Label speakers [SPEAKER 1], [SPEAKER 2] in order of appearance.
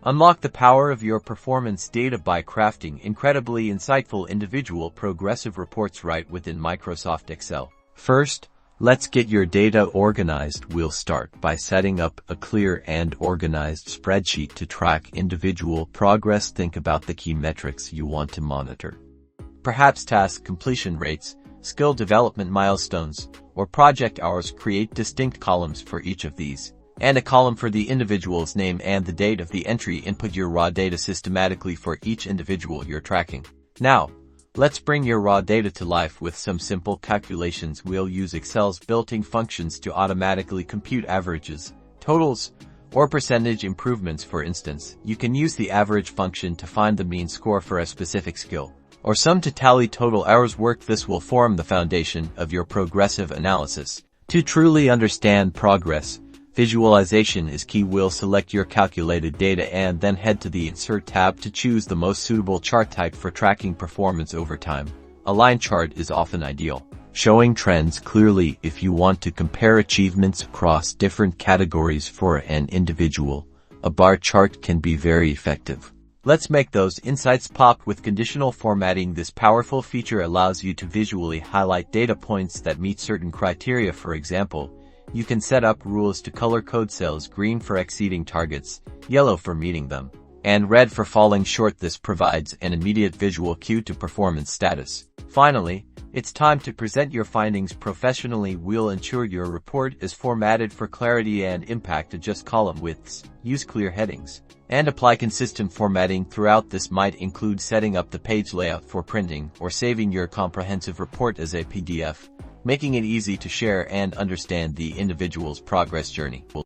[SPEAKER 1] Unlock the power of your performance data by crafting incredibly insightful individual progressive reports right within Microsoft Excel. First, let's get your data organized. We'll start by setting up a clear and organized spreadsheet to track individual progress. Think about the key metrics you want to monitor. Perhaps task completion rates, skill development milestones, or project hours. Create distinct columns for each of these, and a column for the individual's name and the date of the entry. Input your raw data systematically for each individual you're tracking. Now, let's bring your raw data to life with some simple calculations. We'll use Excel's built-in functions to automatically compute averages, totals, or percentage improvements. For instance, you can use the average function to find the mean score for a specific skill, or sum to tally total hours worked. This will form the foundation of your progressive analysis. To truly understand progress, visualization is key. We'll select your calculated data and then head to the Insert tab to choose the most suitable chart type for tracking performance over time. A line chart is often ideal, showing trends clearly. If you want to compare achievements across different categories for an individual, a bar chart can be very effective. Let's make those insights pop with conditional formatting. This powerful feature allows you to visually highlight data points that meet certain criteria. For example, you can set up rules to color code cells: green for exceeding targets, yellow for meeting them, and red for falling short. This provides an immediate visual cue to performance status. Finally, it's time to present your findings professionally. We'll ensure your report is formatted for clarity and impact. Adjust column widths, use clear headings, and apply consistent formatting throughout. This might include setting up the page layout for printing or saving your comprehensive report as a PDF, making it easy to share and understand the individual's progress journey.